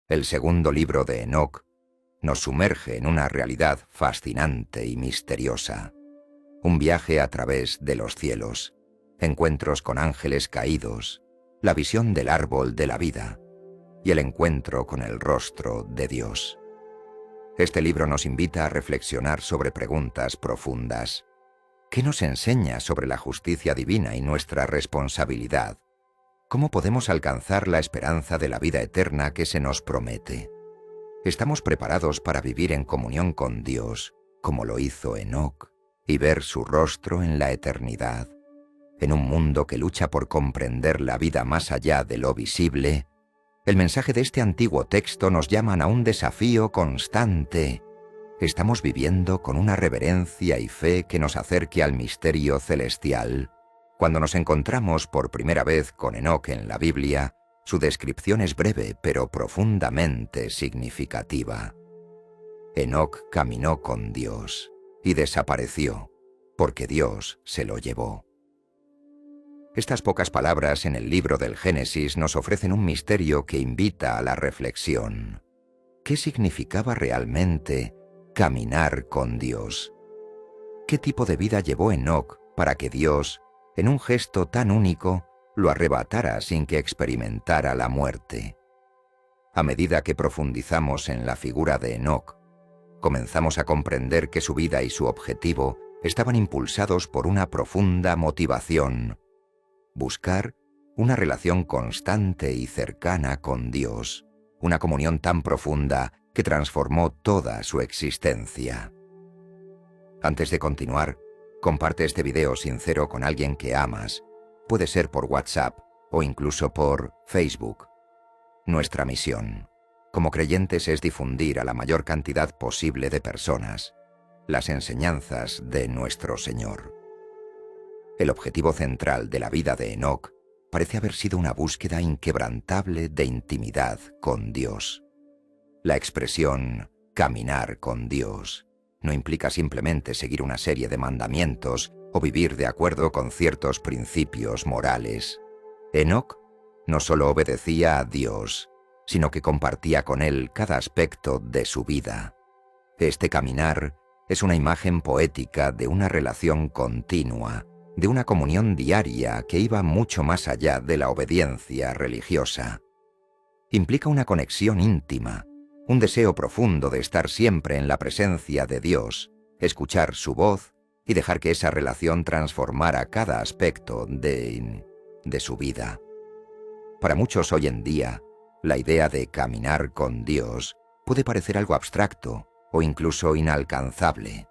El segundo libro de Enoc nos sumerge en una realidad fascinante y misteriosa. Un viaje a través de los cielos, encuentros con ángeles caídos, la visión del árbol de la vida y el encuentro con el rostro de Dios. Este libro nos invita a reflexionar sobre preguntas profundas. ¿Qué nos enseña sobre la justicia divina y nuestra responsabilidad? ¿Cómo podemos alcanzar la esperanza de la vida eterna que se nos promete? ¿Estamos preparados para vivir en comunión con Dios, como lo hizo Enoc, y ver su rostro en la eternidad? En un mundo que lucha por comprender la vida más allá de lo visible, el mensaje de este antiguo texto nos llama a un desafío constante. ¿Estamos viviendo con una reverencia y fe que nos acerque al misterio celestial? Cuando nos encontramos por primera vez con Enoc en la Biblia, su descripción es breve pero profundamente significativa. Enoc caminó con Dios y desapareció, porque Dios se lo llevó. Estas pocas palabras en el libro del Génesis nos ofrecen un misterio que invita a la reflexión. ¿Qué significaba realmente caminar con Dios? ¿Qué tipo de vida llevó Enoc para que Dios, en un gesto tan único, lo arrebatara sin que experimentara la muerte? A medida que profundizamos en la figura de Enoc, comenzamos a comprender que su vida y su objetivo estaban impulsados por una profunda motivación: buscar una relación constante y cercana con Dios, una comunión tan profunda que transformó toda su existencia. Antes de continuar, comparte este video sincero con alguien que amas. Puede ser por WhatsApp o incluso por Facebook. Nuestra misión, como creyentes, es difundir a la mayor cantidad posible de personas las enseñanzas de nuestro Señor. El objetivo central de la vida de Enoc parece haber sido una búsqueda inquebrantable de intimidad con Dios. La expresión «caminar con Dios» no implica simplemente seguir una serie de mandamientos o vivir de acuerdo con ciertos principios morales. Enoc no solo obedecía a Dios, sino que compartía con Él cada aspecto de su vida. Este caminar es una imagen poética de una relación continua, de una comunión diaria que iba mucho más allá de la obediencia religiosa. Implica una conexión íntima, un deseo profundo de estar siempre en la presencia de Dios, escuchar su voz y dejar que esa relación transformara cada aspecto de su vida. Para muchos hoy en día, la idea de caminar con Dios puede parecer algo abstracto o incluso inalcanzable.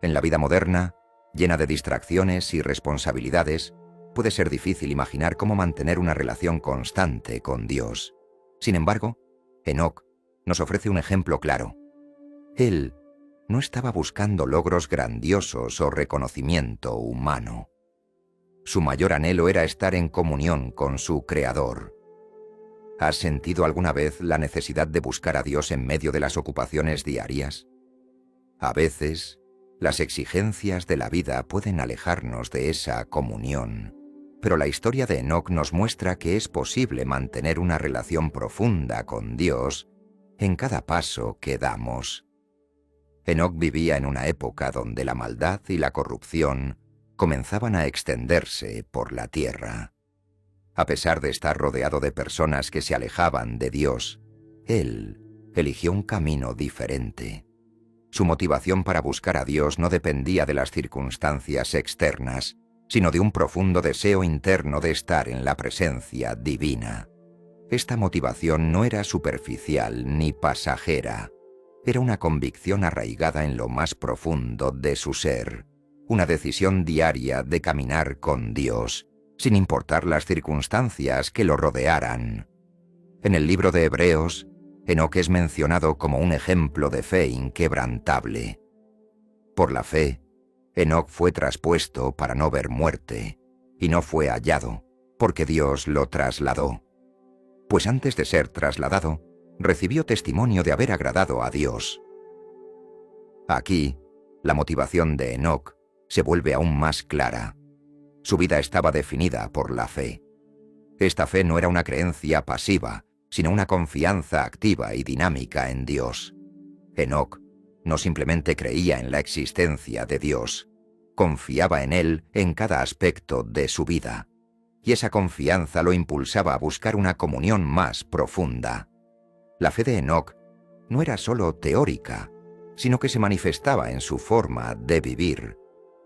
En la vida moderna, llena de distracciones y responsabilidades, puede ser difícil imaginar cómo mantener una relación constante con Dios. Sin embargo, Enoc nos ofrece un ejemplo claro. Él no estaba buscando logros grandiosos o reconocimiento humano. Su mayor anhelo era estar en comunión con su Creador. ¿Has sentido alguna vez la necesidad de buscar a Dios en medio de las ocupaciones diarias? A veces, las exigencias de la vida pueden alejarnos de esa comunión, pero la historia de Enoc nos muestra que es posible mantener una relación profunda con Dios en cada paso que damos. Enoc vivía en una época donde la maldad y la corrupción comenzaban a extenderse por la tierra. A pesar de estar rodeado de personas que se alejaban de Dios, él eligió un camino diferente. Su motivación para buscar a Dios no dependía de las circunstancias externas, sino de un profundo deseo interno de estar en la presencia divina. Esta motivación no era superficial ni pasajera. Era una convicción arraigada en lo más profundo de su ser, una decisión diaria de caminar con Dios, sin importar las circunstancias que lo rodearan. En el libro de Hebreos, Enoc es mencionado como un ejemplo de fe inquebrantable. Por la fe, Enoc fue traspuesto para no ver muerte, y no fue hallado, porque Dios lo trasladó. Pues antes de ser trasladado, recibió testimonio de haber agradado a Dios. Aquí, la motivación de Enoc se vuelve aún más clara. Su vida estaba definida por la fe. Esta fe no era una creencia pasiva, sino una confianza activa y dinámica en Dios. Enoc no simplemente creía en la existencia de Dios, confiaba en Él en cada aspecto de su vida, y esa confianza lo impulsaba a buscar una comunión más profunda. La fe de Enoc no era solo teórica, sino que se manifestaba en su forma de vivir.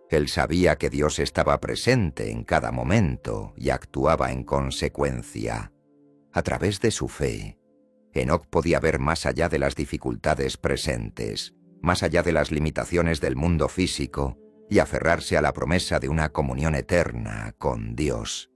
Él sabía que Dios estaba presente en cada momento y actuaba en consecuencia. A través de su fe, Enoc podía ver más allá de las dificultades presentes, más allá de las limitaciones del mundo físico, y aferrarse a la promesa de una comunión eterna con Dios.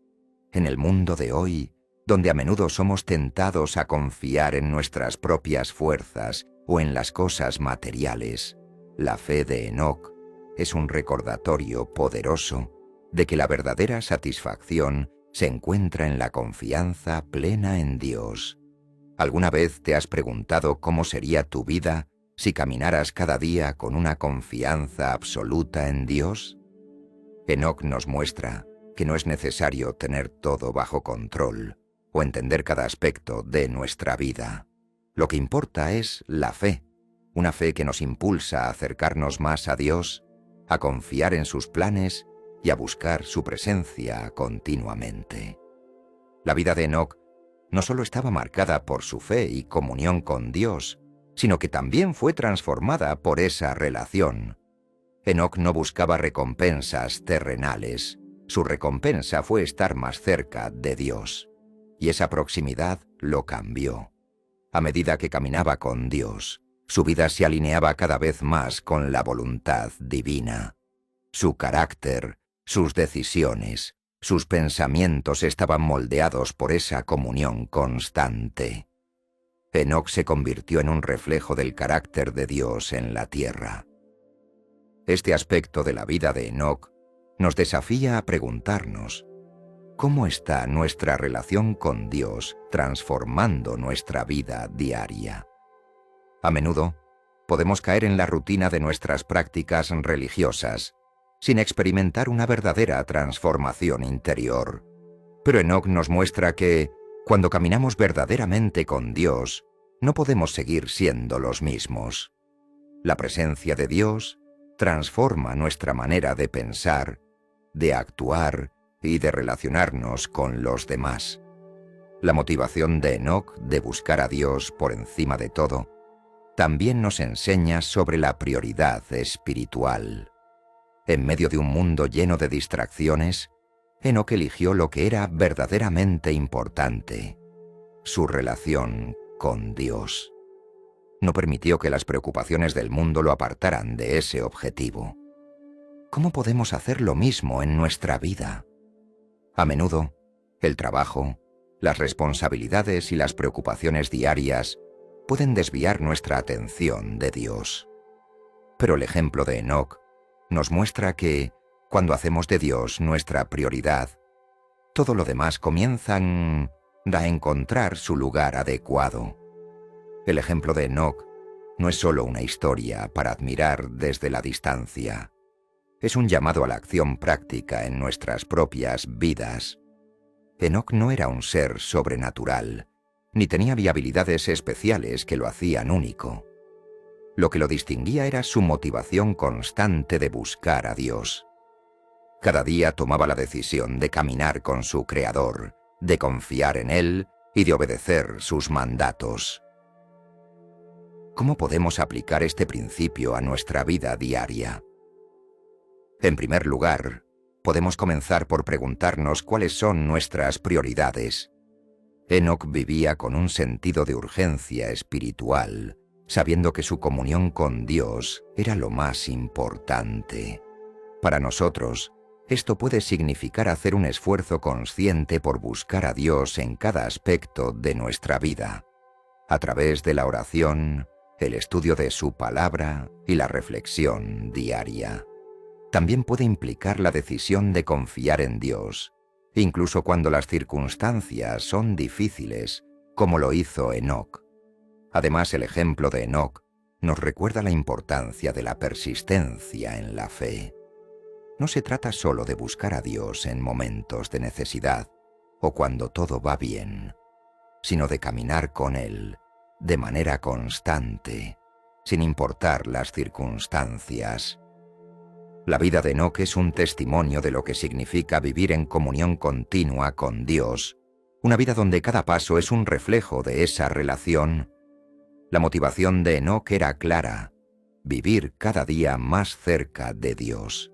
En el mundo de hoy, donde a menudo somos tentados a confiar en nuestras propias fuerzas o en las cosas materiales, la fe de Enoc es un recordatorio poderoso de que la verdadera satisfacción se encuentra en la confianza plena en Dios. ¿Alguna vez te has preguntado cómo sería tu vida si caminaras cada día con una confianza absoluta en Dios? Enoc nos muestra que no es necesario tener todo bajo control o entender cada aspecto de nuestra vida. Lo que importa es la fe, una fe que nos impulsa a acercarnos más a Dios, a confiar en sus planes y a buscar su presencia continuamente. La vida de Enoc no solo estaba marcada por su fe y comunión con Dios, sino que también fue transformada por esa relación. Enoc no buscaba recompensas terrenales. Su recompensa fue estar más cerca de Dios, y esa proximidad lo cambió. A medida que caminaba con Dios, su vida se alineaba cada vez más con la voluntad divina. Su carácter, sus decisiones, sus pensamientos estaban moldeados por esa comunión constante. Enoc se convirtió en un reflejo del carácter de Dios en la tierra. Este aspecto de la vida de Enoc nos desafía a preguntarnos: ¿cómo está nuestra relación con Dios transformando nuestra vida diaria? A menudo podemos caer en la rutina de nuestras prácticas religiosas, sin experimentar una verdadera transformación interior. Pero Enoc nos muestra que, cuando caminamos verdaderamente con Dios, no podemos seguir siendo los mismos. La presencia de Dios transforma nuestra manera de pensar, de actuar y de relacionarnos con los demás. La motivación de Enoc de buscar a Dios por encima de todo también nos enseña sobre la prioridad espiritual. En medio de un mundo lleno de distracciones, Enoc eligió lo que era verdaderamente importante: su relación con Dios. No permitió que las preocupaciones del mundo lo apartaran de ese objetivo. ¿Cómo podemos hacer lo mismo en nuestra vida? A menudo, el trabajo, las responsabilidades y las preocupaciones diarias pueden desviar nuestra atención de Dios. Pero el ejemplo de Enoc nos muestra que, cuando hacemos de Dios nuestra prioridad, todo lo demás comienza a encontrar su lugar adecuado. El ejemplo de Enoc no es solo una historia para admirar desde la distancia. Es un llamado a la acción práctica en nuestras propias vidas. Enoc no era un ser sobrenatural, ni tenía habilidades especiales que lo hacían único. Lo que lo distinguía era su motivación constante de buscar a Dios. Cada día tomaba la decisión de caminar con su Creador, de confiar en Él y de obedecer sus mandatos. ¿Cómo podemos aplicar este principio a nuestra vida diaria? En primer lugar, podemos comenzar por preguntarnos cuáles son nuestras prioridades. Enoc vivía con un sentido de urgencia espiritual, sabiendo que su comunión con Dios era lo más importante. Para nosotros, esto puede significar hacer un esfuerzo consciente por buscar a Dios en cada aspecto de nuestra vida, a través de la oración, el estudio de su palabra y la reflexión diaria. También puede implicar la decisión de confiar en Dios, incluso cuando las circunstancias son difíciles, como lo hizo Enoc. Además, el ejemplo de Enoc nos recuerda la importancia de la persistencia en la fe. No se trata solo de buscar a Dios en momentos de necesidad o cuando todo va bien. sino de caminar con Él, de manera constante, sin importar las circunstancias. La vida de Enoc es un testimonio de lo que significa vivir en comunión continua con Dios, una vida donde cada paso es un reflejo de esa relación. La motivación de Enoc era clara: vivir cada día más cerca de Dios.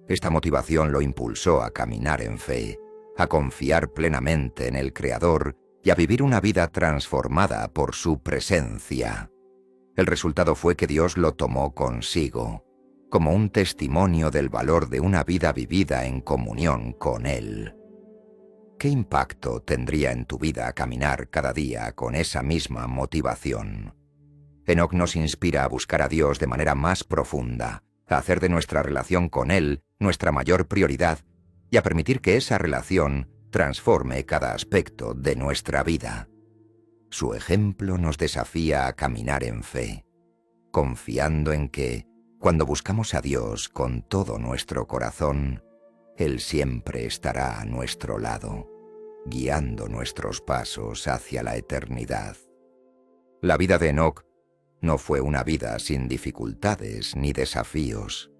Esta motivación lo impulsó a caminar en fe, a confiar plenamente en el Creador y a vivir una vida transformada por su presencia. El resultado fue que Dios lo tomó consigo, como un testimonio del valor de una vida vivida en comunión con Él. ¿Qué impacto tendría en tu vida caminar cada día con esa misma motivación? Enoc nos inspira a buscar a Dios de manera más profunda, a hacer de nuestra relación con Él nuestra mayor prioridad y a permitir que esa relación transforme cada aspecto de nuestra vida. Su ejemplo nos desafía a caminar en fe, confiando en que, cuando buscamos a Dios con todo nuestro corazón, Él siempre estará a nuestro lado, guiando nuestros pasos hacia la eternidad. La vida de Enoc no fue una vida sin dificultades ni desafíos.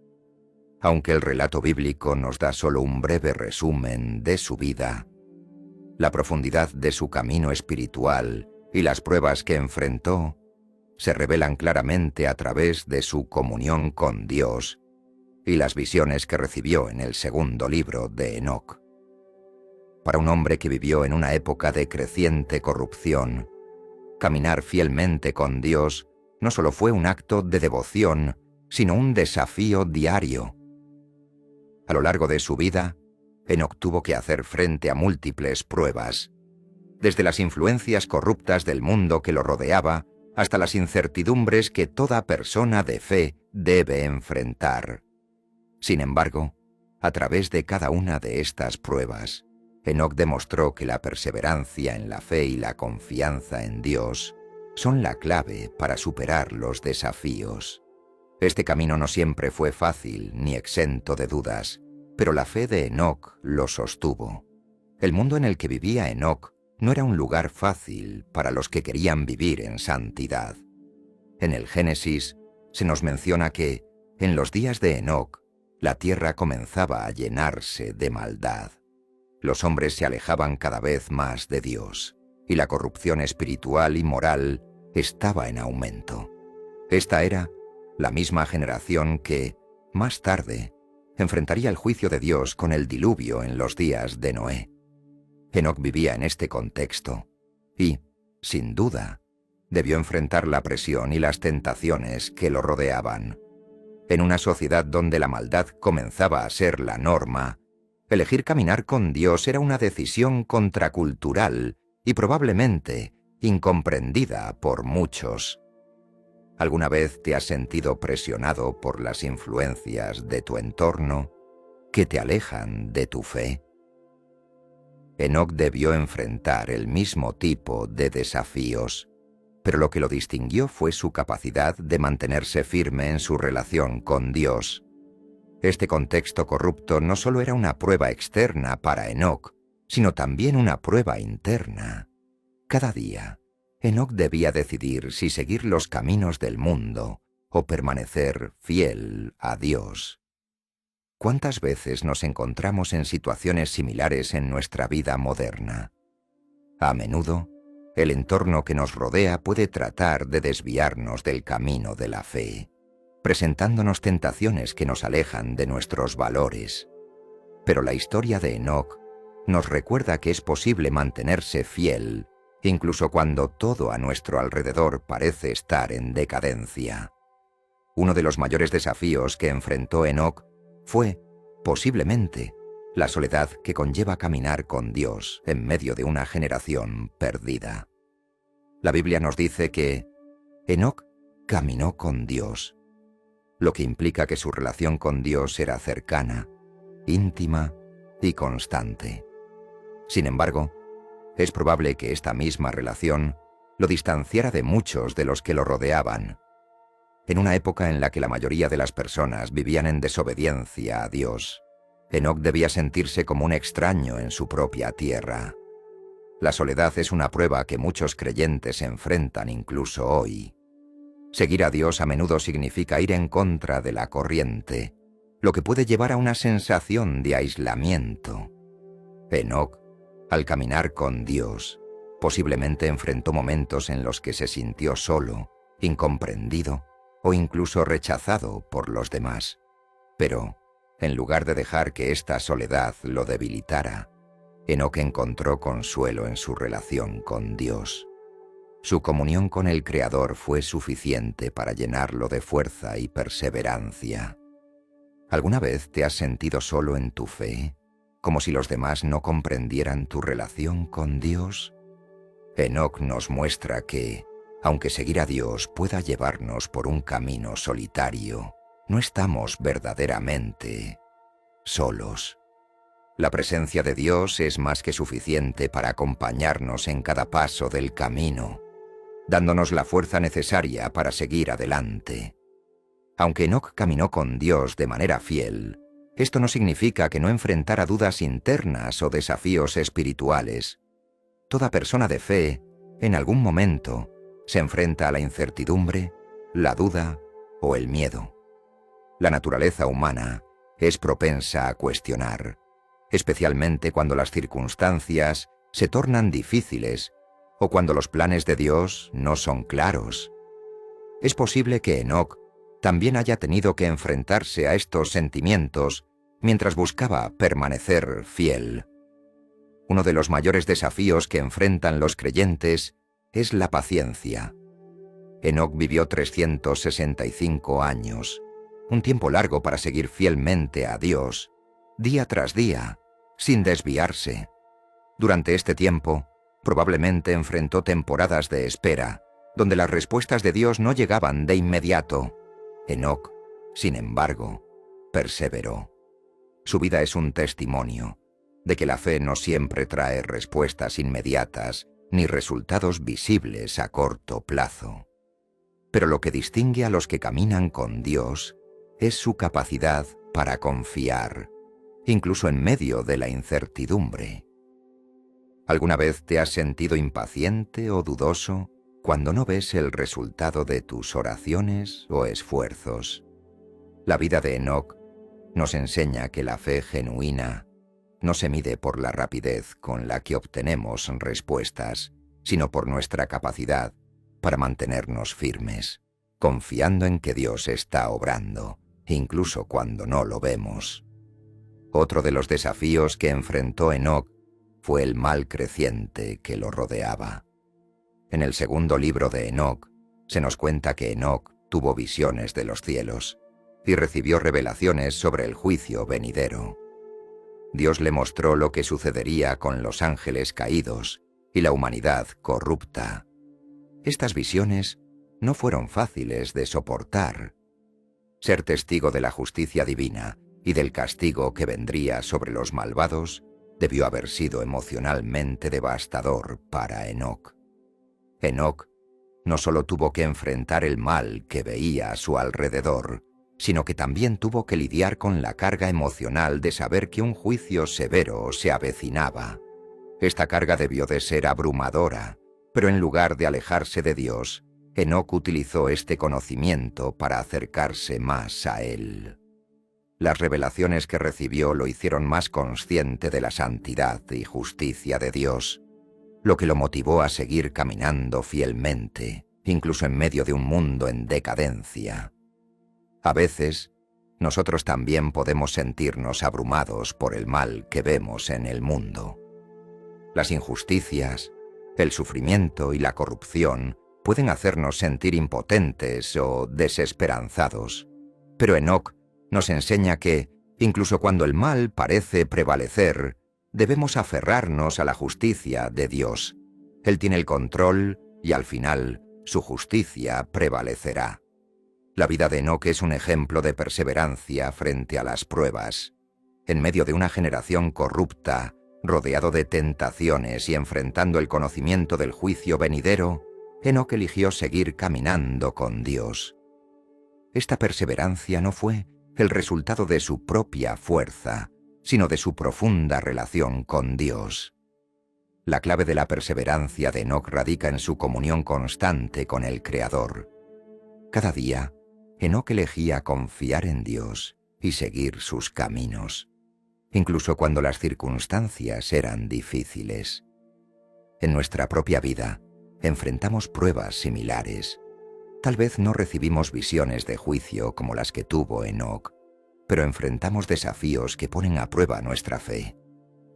Aunque el relato bíblico nos da solo un breve resumen de su vida, la profundidad de su camino espiritual y las pruebas que enfrentó se revelan claramente a través de su comunión con Dios y las visiones que recibió en el segundo libro de Enoc. Para un hombre que vivió en una época de creciente corrupción, caminar fielmente con Dios no solo fue un acto de devoción, sino un desafío diario. A lo largo de su vida, Enoc tuvo que hacer frente a múltiples pruebas, desde las influencias corruptas del mundo que lo rodeaba hasta las incertidumbres que toda persona de fe debe enfrentar. Sin embargo, a través de cada una de estas pruebas, Enoc demostró que la perseverancia en la fe y la confianza en Dios son la clave para superar los desafíos. Este camino no siempre fue fácil ni exento de dudas, pero la fe de Enoc lo sostuvo. El mundo en el que vivía Enoc no era un lugar fácil para los que querían vivir en santidad. En el Génesis se nos menciona que, en los días de Enoc, la tierra comenzaba a llenarse de maldad. Los hombres se alejaban cada vez más de Dios, y la corrupción espiritual y moral estaba en aumento. Esta era la misma generación que, más tarde, enfrentaría el juicio de Dios con el diluvio en los días de Noé. Enoc vivía en este contexto y, sin duda, debió enfrentar la presión y las tentaciones que lo rodeaban. En una sociedad donde la maldad comenzaba a ser la norma, elegir caminar con Dios era una decisión contracultural y probablemente incomprendida por muchos. ¿Alguna vez te has sentido presionado por las influencias de tu entorno que te alejan de tu fe? Enoc debió enfrentar el mismo tipo de desafíos, pero lo que lo distinguió fue su capacidad de mantenerse firme en su relación con Dios. Este contexto corrupto no solo era una prueba externa para Enoc, sino también una prueba interna. Cada día, Enoc debía decidir si seguir los caminos del mundo o permanecer fiel a Dios. ¿Cuántas veces nos encontramos en situaciones similares en nuestra vida moderna? A menudo, el entorno que nos rodea puede tratar de desviarnos del camino de la fe, presentándonos tentaciones que nos alejan de nuestros valores. Pero la historia de Enoc nos recuerda que es posible mantenerse fiel, incluso cuando todo a nuestro alrededor parece estar en decadencia. Uno de los mayores desafíos que enfrentó Enoc fue, posiblemente, la soledad que conlleva caminar con Dios en medio de una generación perdida. La Biblia nos dice que Enoc caminó con Dios, lo que implica que su relación con Dios era cercana, íntima y constante. Sin embargo, es probable que esta misma relación lo distanciara de muchos de los que lo rodeaban. En una época en la que la mayoría de las personas vivían en desobediencia a Dios, Enoc debía sentirse como un extraño en su propia tierra. La soledad es una prueba que muchos creyentes enfrentan incluso hoy. Seguir a Dios a menudo significa ir en contra de la corriente, lo que puede llevar a una sensación de aislamiento. Enoc, al caminar con Dios, posiblemente enfrentó momentos en los que se sintió solo, incomprendido o incluso rechazado por los demás. Pero, en lugar de dejar que esta soledad lo debilitara, Enoc encontró consuelo en su relación con Dios. Su comunión con el Creador fue suficiente para llenarlo de fuerza y perseverancia. ¿Alguna vez te has sentido solo en tu fe, como si los demás no comprendieran tu relación con Dios? Enoc nos muestra que, aunque seguir a Dios pueda llevarnos por un camino solitario, no estamos verdaderamente solos. La presencia de Dios es más que suficiente para acompañarnos en cada paso del camino, dándonos la fuerza necesaria para seguir adelante. Aunque Enoc caminó con Dios de manera fiel, esto no significa que no enfrentara dudas internas o desafíos espirituales. Toda persona de fe, en algún momento, se enfrenta a la incertidumbre, la duda o el miedo. La naturaleza humana es propensa a cuestionar, especialmente cuando las circunstancias se tornan difíciles o cuando los planes de Dios no son claros. Es posible que Enoc también haya tenido que enfrentarse a estos sentimientos mientras buscaba permanecer fiel. Uno de los mayores desafíos que enfrentan los creyentes es la paciencia. Enoc vivió 365 años, un tiempo largo para seguir fielmente a Dios, día tras día, sin desviarse. Durante este tiempo, probablemente enfrentó temporadas de espera, donde las respuestas de Dios no llegaban de inmediato. Enoc, sin embargo, perseveró. Su vida es un testimonio de que la fe no siempre trae respuestas inmediatas ni resultados visibles a corto plazo. Pero lo que distingue a los que caminan con Dios es su capacidad para confiar, incluso en medio de la incertidumbre. ¿Alguna vez te has sentido impaciente o dudoso cuando no ves el resultado de tus oraciones o esfuerzos? La vida de Enoc nos enseña que la fe genuina no se mide por la rapidez con la que obtenemos respuestas, sino por nuestra capacidad para mantenernos firmes, confiando en que Dios está obrando, incluso cuando no lo vemos. Otro de los desafíos que enfrentó Enoc fue el mal creciente que lo rodeaba. En el segundo libro de Enoc se nos cuenta que Enoc tuvo visiones de los cielos y recibió revelaciones sobre el juicio venidero. Dios le mostró lo que sucedería con los ángeles caídos y la humanidad corrupta. Estas visiones no fueron fáciles de soportar. Ser testigo de la justicia divina y del castigo que vendría sobre los malvados debió haber sido emocionalmente devastador para Enoc. Enoc no solo tuvo que enfrentar el mal que veía a su alrededor, sino que también tuvo que lidiar con la carga emocional de saber que un juicio severo se avecinaba. Esta carga debió de ser abrumadora, pero en lugar de alejarse de Dios, Enoc utilizó este conocimiento para acercarse más a Él. Las revelaciones que recibió lo hicieron más consciente de la santidad y justicia de Dios, lo que lo motivó a seguir caminando fielmente, incluso en medio de un mundo en decadencia. A veces, nosotros también podemos sentirnos abrumados por el mal que vemos en el mundo. Las injusticias, el sufrimiento y la corrupción pueden hacernos sentir impotentes o desesperanzados, pero Enoc nos enseña que, incluso cuando el mal parece prevalecer, debemos aferrarnos a la justicia de Dios. Él tiene el control y al final su justicia prevalecerá. La vida de Enoc es un ejemplo de perseverancia frente a las pruebas. En medio de una generación corrupta, rodeado de tentaciones y enfrentando el conocimiento del juicio venidero, Enoc eligió seguir caminando con Dios. Esta perseverancia no fue el resultado de su propia fuerza, sino de su profunda relación con Dios. La clave de la perseverancia de Enoc radica en su comunión constante con el Creador. Cada día, Enoc elegía confiar en Dios y seguir sus caminos, incluso cuando las circunstancias eran difíciles. En nuestra propia vida, enfrentamos pruebas similares. Tal vez no recibimos visiones de juicio como las que tuvo Enoc, pero enfrentamos desafíos que ponen a prueba nuestra fe,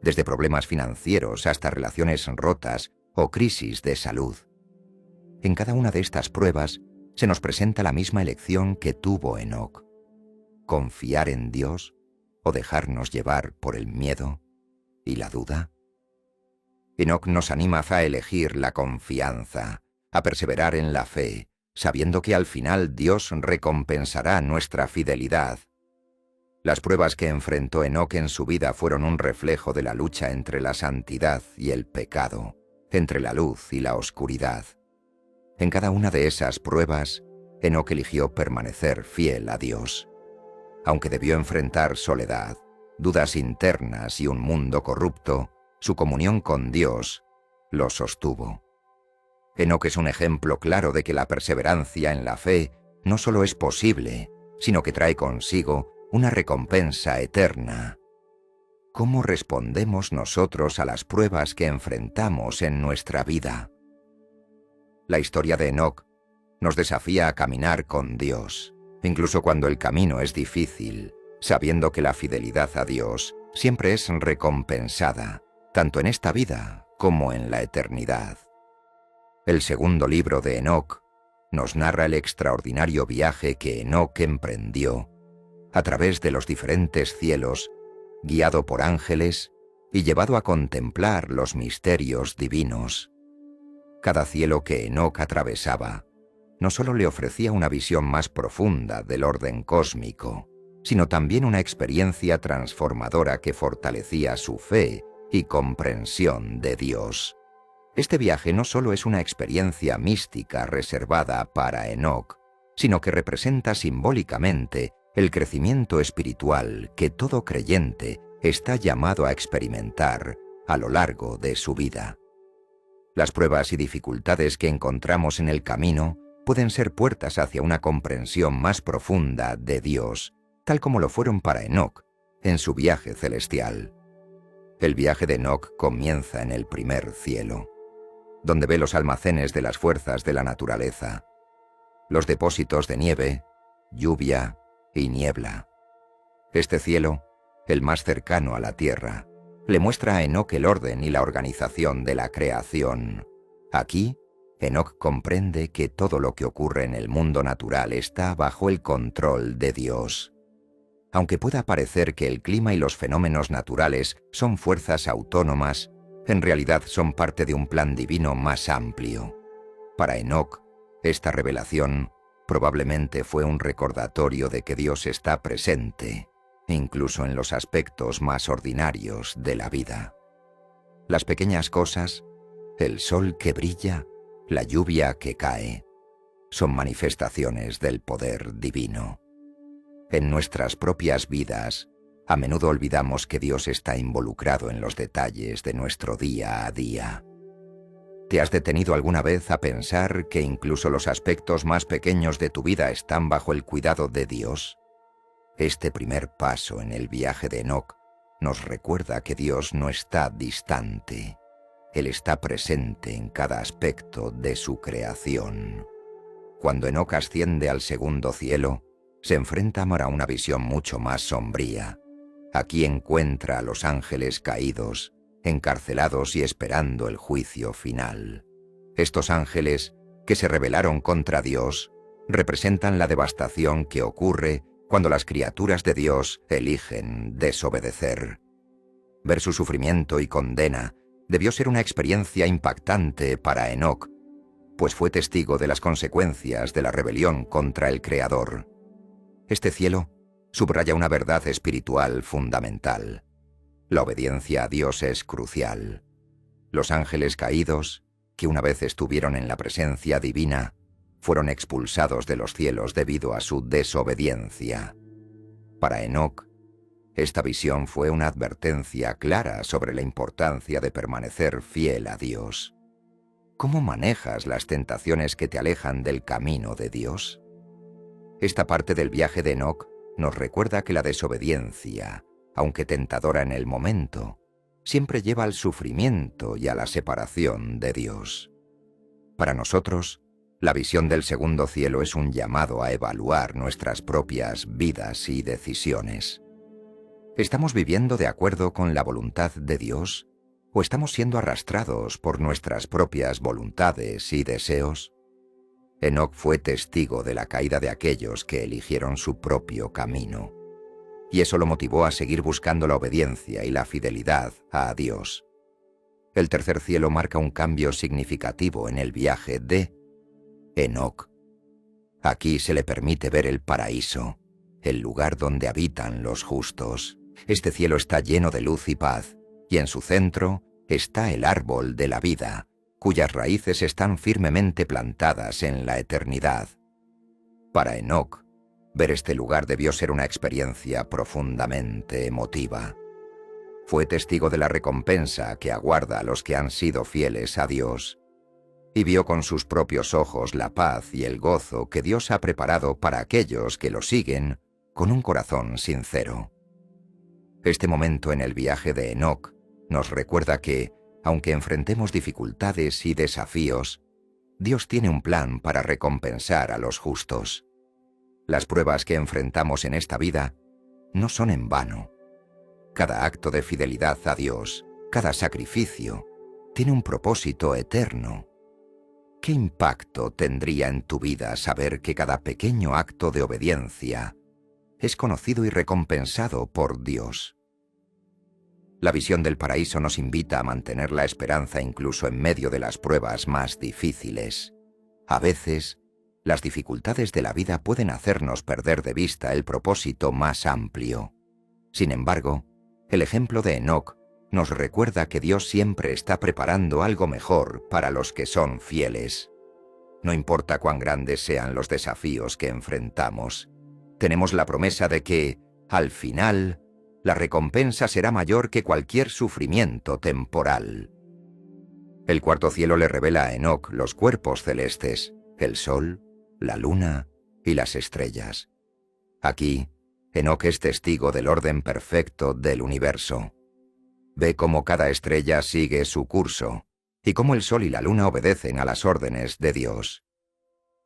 desde problemas financieros hasta relaciones rotas o crisis de salud. En cada una de estas pruebas se nos presenta la misma elección que tuvo Enoc: confiar en Dios o dejarnos llevar por el miedo y la duda. Enoc nos anima a elegir la confianza, a perseverar en la fe, sabiendo que al final Dios recompensará nuestra fidelidad. Las pruebas que enfrentó Enoc en su vida fueron un reflejo de la lucha entre la santidad y el pecado, entre la luz y la oscuridad. En cada una de esas pruebas, Enoc eligió permanecer fiel a Dios. Aunque debió enfrentar soledad, dudas internas y un mundo corrupto, su comunión con Dios lo sostuvo. Enoc es un ejemplo claro de que la perseverancia en la fe no solo es posible, sino que trae consigo una recompensa eterna. ¿Cómo respondemos nosotros a las pruebas que enfrentamos en nuestra vida? La historia de Enoc nos desafía a caminar con Dios, incluso cuando el camino es difícil, sabiendo que la fidelidad a Dios siempre es recompensada, tanto en esta vida como en la eternidad. El segundo libro de Enoc nos narra el extraordinario viaje que Enoc emprendió a través de los diferentes cielos, guiado por ángeles y llevado a contemplar los misterios divinos. Cada cielo que Enoc atravesaba no solo le ofrecía una visión más profunda del orden cósmico, sino también una experiencia transformadora que fortalecía su fe y comprensión de Dios. Este viaje no solo es una experiencia mística reservada para Enoc, sino que representa simbólicamente el crecimiento espiritual que todo creyente está llamado a experimentar a lo largo de su vida. Las pruebas y dificultades que encontramos en el camino pueden ser puertas hacia una comprensión más profunda de Dios, tal como lo fueron para Enoc en su viaje celestial. El viaje de Enoc comienza en el primer cielo, donde ve los almacenes de las fuerzas de la naturaleza, los depósitos de nieve, lluvia y niebla. Este cielo, el más cercano a la tierra, le muestra a Enoc el orden y la organización de la creación. Aquí, Enoc comprende que todo lo que ocurre en el mundo natural está bajo el control de Dios. Aunque pueda parecer que el clima y los fenómenos naturales son fuerzas autónomas, en realidad son parte de un plan divino más amplio. Para Enoc, esta revelación probablemente fue un recordatorio de que Dios está presente, incluso en los aspectos más ordinarios de la vida. Las pequeñas cosas, el sol que brilla, la lluvia que cae, son manifestaciones del poder divino. En nuestras propias vidas, a menudo olvidamos que Dios está involucrado en los detalles de nuestro día a día. ¿Te has detenido alguna vez a pensar que incluso los aspectos más pequeños de tu vida están bajo el cuidado de Dios? Este primer paso en el viaje de Enoc nos recuerda que Dios no está distante. Él está presente en cada aspecto de su creación. Cuando Enoc asciende al segundo cielo, se enfrenta a una visión mucho más sombría. Aquí encuentra a los ángeles caídos, encarcelados y esperando el juicio final. Estos ángeles, que se rebelaron contra Dios, representan la devastación que ocurre cuando las criaturas de Dios eligen desobedecer. Ver su sufrimiento y condena debió ser una experiencia impactante para Enoc, pues fue testigo de las consecuencias de la rebelión contra el Creador. Este cielo subraya una verdad espiritual fundamental. La obediencia a Dios es crucial. Los ángeles caídos, que una vez estuvieron en la presencia divina, fueron expulsados de los cielos debido a su desobediencia. Para Enoc, Esta visión fue una advertencia clara sobre la importancia de permanecer fiel a Dios. ¿Cómo manejas las tentaciones que te alejan del camino de Dios? Esta parte del viaje de Enoc nos recuerda que la desobediencia, aunque tentadora en el momento, siempre lleva al sufrimiento y a la separación de Dios. Para nosotros, la visión del segundo cielo es un llamado a evaluar nuestras propias vidas y decisiones. ¿Estamos viviendo de acuerdo con la voluntad de Dios o estamos siendo arrastrados por nuestras propias voluntades y deseos? Enoc fue testigo de la caída de aquellos que eligieron su propio camino, y eso lo motivó a seguir buscando la obediencia y la fidelidad a Dios. El tercer cielo marca un cambio significativo en el viaje de Enoc. Aquí se le permite ver el paraíso, el lugar donde habitan los justos. Este cielo está lleno de luz y paz, y en su centro está el árbol de la vida, cuyas raíces están firmemente plantadas en la eternidad. Para Enoc, ver este lugar debió ser una experiencia profundamente emotiva. Fue testigo de la recompensa que aguarda a los que han sido fieles a Dios, y vio con sus propios ojos la paz y el gozo que Dios ha preparado para aquellos que lo siguen con un corazón sincero. Este momento en el viaje de Enoc nos recuerda que, aunque enfrentemos dificultades y desafíos, Dios tiene un plan para recompensar a los justos. Las pruebas que enfrentamos en esta vida no son en vano. Cada acto de fidelidad a Dios, cada sacrificio, tiene un propósito eterno. ¿Qué impacto tendría en tu vida saber que cada pequeño acto de obediencia es conocido y recompensado por Dios? La visión del paraíso nos invita a mantener la esperanza incluso en medio de las pruebas más difíciles. A veces, las dificultades de la vida pueden hacernos perder de vista el propósito más amplio. Sin embargo, el ejemplo de Enoc nos recuerda que Dios siempre está preparando algo mejor para los que son fieles. No importa cuán grandes sean los desafíos que enfrentamos, tenemos la promesa de que, al final, la recompensa será mayor que cualquier sufrimiento temporal. El cuarto cielo le revela a Enoc los cuerpos celestes, el sol, la luna y las estrellas. Aquí, Enoc es testigo del orden perfecto del universo. Ve cómo cada estrella sigue su curso y cómo el sol y la luna obedecen a las órdenes de Dios.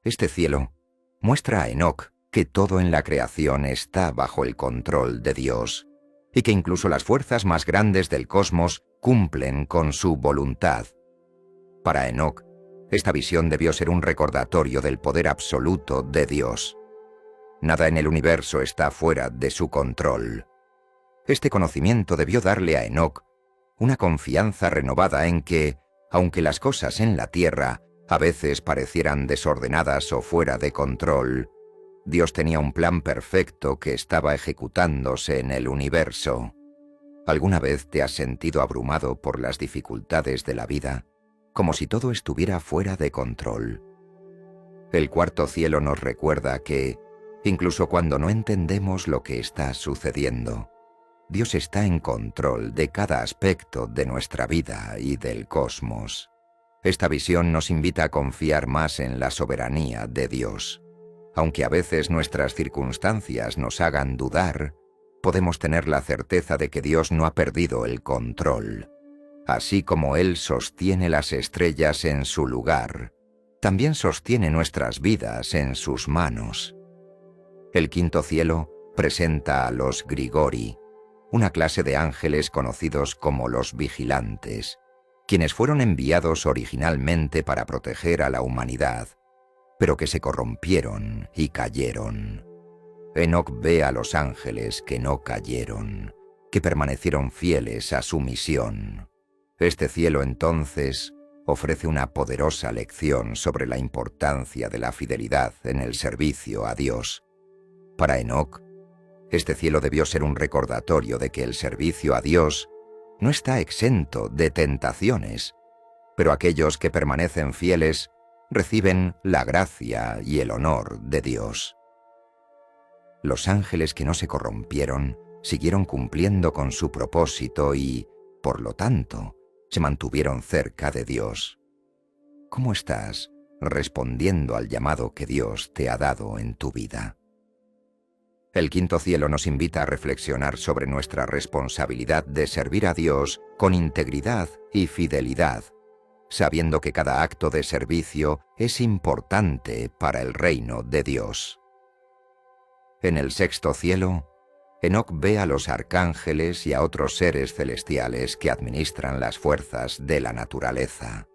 Este cielo muestra a Enoc que todo en la creación está bajo el control de Dios y que incluso las fuerzas más grandes del cosmos cumplen con su voluntad. Para Enoc, esta visión debió ser un recordatorio del poder absoluto de Dios. Nada en el universo está fuera de su control. Este conocimiento debió darle a Enoc una confianza renovada en que, aunque las cosas en la tierra a veces parecieran desordenadas o fuera de control, Dios tenía un plan perfecto que estaba ejecutándose en el universo. ¿Alguna vez te has sentido abrumado por las dificultades de la vida, como si todo estuviera fuera de control? El cuarto cielo nos recuerda que, incluso cuando no entendemos lo que está sucediendo, Dios está en control de cada aspecto de nuestra vida y del cosmos. Esta visión nos invita a confiar más en la soberanía de Dios. Aunque a veces nuestras circunstancias nos hagan dudar, podemos tener la certeza de que Dios no ha perdido el control. Así como Él sostiene las estrellas en su lugar, también sostiene nuestras vidas en sus manos. El quinto cielo presenta a los Grigori, una clase de ángeles conocidos como los vigilantes, quienes fueron enviados originalmente para proteger a la humanidad, pero que se corrompieron y cayeron. Enoc ve a los ángeles que no cayeron, que permanecieron fieles a su misión. Este cielo entonces ofrece una poderosa lección sobre la importancia de la fidelidad en el servicio a Dios. Para Enoc, este cielo debió ser un recordatorio de que el servicio a Dios no está exento de tentaciones, pero aquellos que permanecen fieles reciben la gracia y el honor de Dios. Los ángeles que no se corrompieron siguieron cumpliendo con su propósito y, por lo tanto, se mantuvieron cerca de Dios. ¿Cómo estás respondiendo al llamado que Dios te ha dado en tu vida? El quinto cielo nos invita a reflexionar sobre nuestra responsabilidad de servir a Dios con integridad y fidelidad, sabiendo que cada acto de servicio es importante para el reino de Dios. En el sexto cielo, Enoc ve a los arcángeles y a otros seres celestiales que administran las fuerzas de la naturaleza.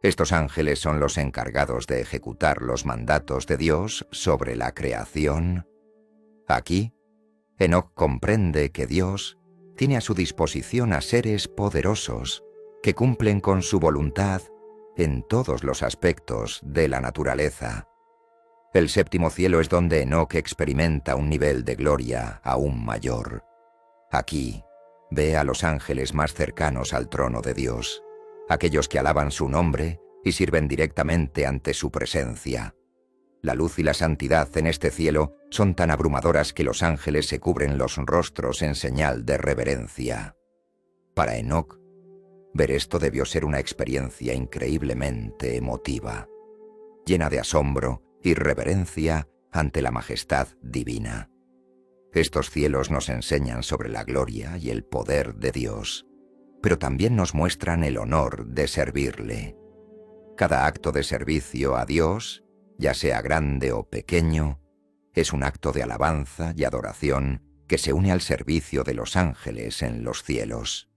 Estos ángeles son los encargados de ejecutar los mandatos de Dios sobre la creación. Aquí, Enoc comprende que Dios tiene a su disposición a seres poderosos que cumplen con su voluntad en todos los aspectos de la naturaleza. El séptimo cielo es donde Enoc experimenta un nivel de gloria aún mayor. Aquí, ve a los ángeles más cercanos al trono de Dios, aquellos que alaban su nombre y sirven directamente ante su presencia. La luz y la santidad en este cielo son tan abrumadoras que los ángeles se cubren los rostros en señal de reverencia. Para Enoc, ver esto debió ser una experiencia increíblemente emotiva, llena de asombro y reverencia ante la majestad divina. Estos cielos nos enseñan sobre la gloria y el poder de Dios, pero también nos muestran el honor de servirle. Cada acto de servicio a Dios, ya sea grande o pequeño, es un acto de alabanza y adoración que se une al servicio de los ángeles en los cielos.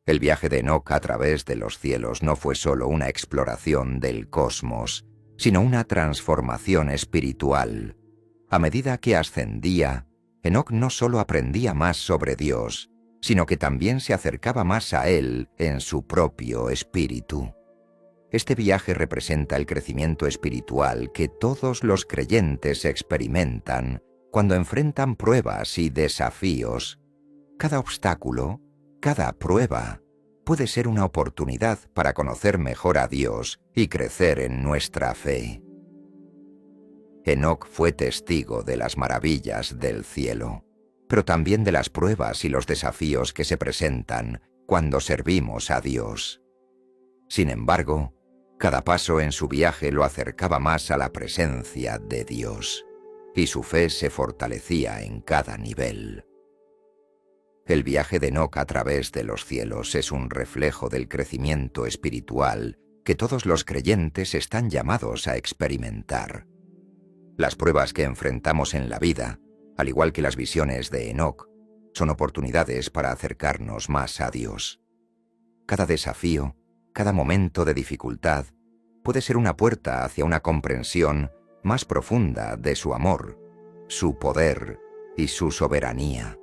El viaje de Enoc a través de los cielos no fue solo una exploración del cosmos, sino una transformación espiritual. A medida que ascendía, Enoc no solo aprendía más sobre Dios, sino que también se acercaba más a Él en su propio espíritu. Este viaje representa el crecimiento espiritual que todos los creyentes experimentan cuando enfrentan pruebas y desafíos. Cada obstáculo, cada prueba, puede ser una oportunidad para conocer mejor a Dios y crecer en nuestra fe. Enoc fue testigo de las maravillas del cielo, pero también de las pruebas y los desafíos que se presentan cuando servimos a Dios. Sin embargo, cada paso en su viaje lo acercaba más a la presencia de Dios, y su fe se fortalecía en cada nivel. El viaje de Enoc a través de los cielos es un reflejo del crecimiento espiritual que todos los creyentes están llamados a experimentar. Las pruebas que enfrentamos en la vida, al igual que las visiones de Enoc, son oportunidades para acercarnos más a Dios. Cada desafío, cada momento de dificultad, puede ser una puerta hacia una comprensión más profunda de su amor, su poder y su soberanía.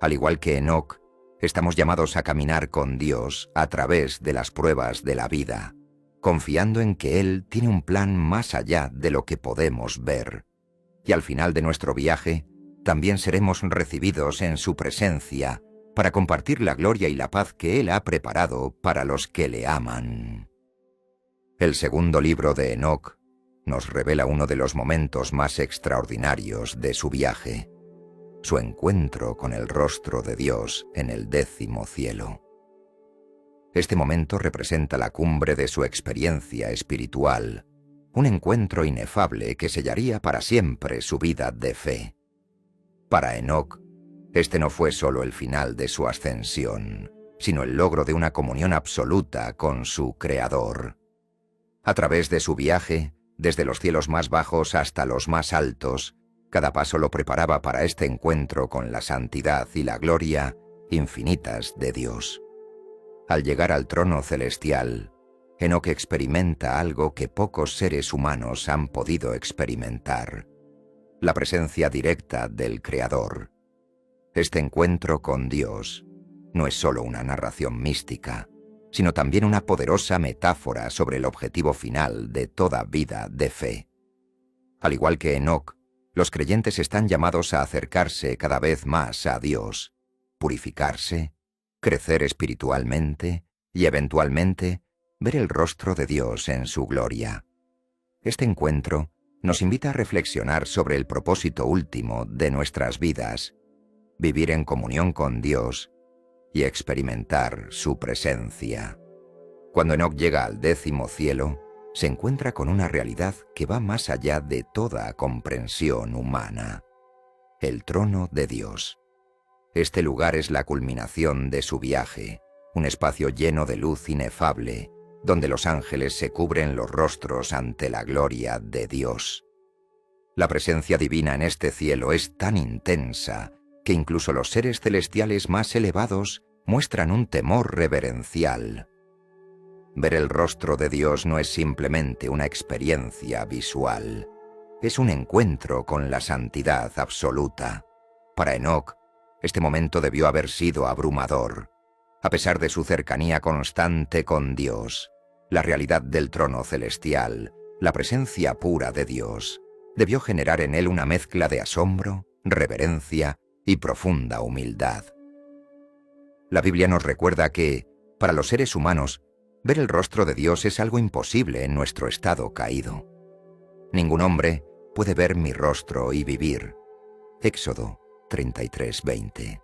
Al igual que Enoc, estamos llamados a caminar con Dios a través de las pruebas de la vida, confiando en que Él tiene un plan más allá de lo que podemos ver. Y al final de nuestro viaje, también seremos recibidos en su presencia para compartir la gloria y la paz que Él ha preparado para los que le aman. El segundo libro de Enoc nos revela uno de los momentos más extraordinarios de su viaje, su encuentro con el rostro de Dios en el 10º cielo. Este momento representa la cumbre de su experiencia espiritual, un encuentro inefable que sellaría para siempre su vida de fe. Para Enoc, este no fue solo el final de su ascensión, sino el logro de una comunión absoluta con su Creador. A través de su viaje, desde los cielos más bajos hasta los más altos, cada paso lo preparaba para este encuentro con la santidad y la gloria infinitas de Dios. Al llegar al trono celestial, Enoc experimenta algo que pocos seres humanos han podido experimentar: la presencia directa del Creador. Este encuentro con Dios no es solo una narración mística, sino también una poderosa metáfora sobre el objetivo final de toda vida de fe. Al igual que Enoc, los creyentes están llamados a acercarse cada vez más a Dios, purificarse, crecer espiritualmente y, eventualmente, ver el rostro de Dios en su gloria. Este encuentro nos invita a reflexionar sobre el propósito último de nuestras vidas: vivir en comunión con Dios y experimentar su presencia. Cuando Enoc llega al 10º cielo, se encuentra con una realidad que va más allá de toda comprensión humana: el trono de Dios. Este lugar es la culminación de su viaje, un espacio lleno de luz inefable, donde los ángeles se cubren los rostros ante la gloria de Dios. La presencia divina en este cielo es tan intensa que incluso los seres celestiales más elevados muestran un temor reverencial. Ver el rostro de Dios no es simplemente una experiencia visual, es un encuentro con la santidad absoluta. Para Enoc, este momento debió haber sido abrumador. A pesar de su cercanía constante con Dios, la realidad del trono celestial, la presencia pura de Dios, debió generar en él una mezcla de asombro, reverencia y profunda humildad. La Biblia nos recuerda que, para los seres humanos, ver el rostro de Dios es algo imposible en nuestro estado caído. Ningún hombre puede ver mi rostro y vivir. Éxodo 33:20.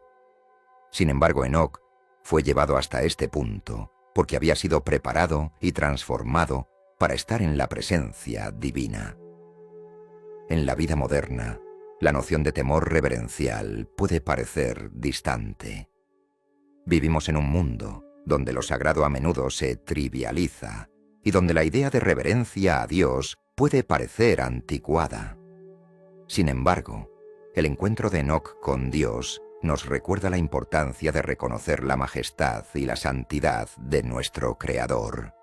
Sin embargo, Enoc fue llevado hasta este punto porque había sido preparado y transformado para estar en la presencia divina. En la vida moderna, la noción de temor reverencial puede parecer distante. Vivimos en un mundo donde lo sagrado a menudo se trivializa y donde la idea de reverencia a Dios puede parecer anticuada. Sin embargo, el encuentro de Enoc con Dios nos recuerda la importancia de reconocer la majestad y la santidad de nuestro Creador.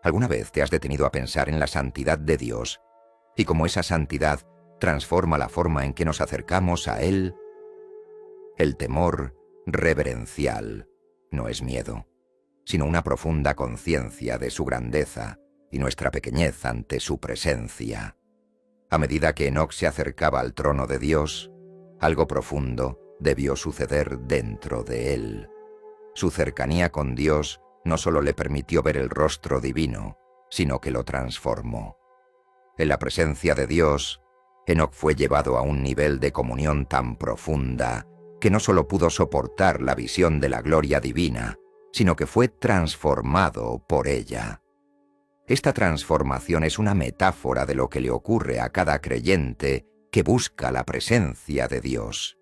¿Alguna vez te has detenido a pensar en la santidad de Dios y cómo esa santidad transforma la forma en que nos acercamos a Él? El temor reverencial no es miedo, sino una profunda conciencia de su grandeza y nuestra pequeñez ante su presencia. A medida que Enoc se acercaba al trono de Dios, algo profundo debió suceder dentro de él. Su cercanía con Dios no solo le permitió ver el rostro divino, sino que lo transformó. En la presencia de Dios, Enoc fue llevado a un nivel de comunión tan profunda que no solo pudo soportar la visión de la gloria divina, sino que fue transformado por ella. Esta transformación es una metáfora de lo que le ocurre a cada creyente que busca la presencia de Dios.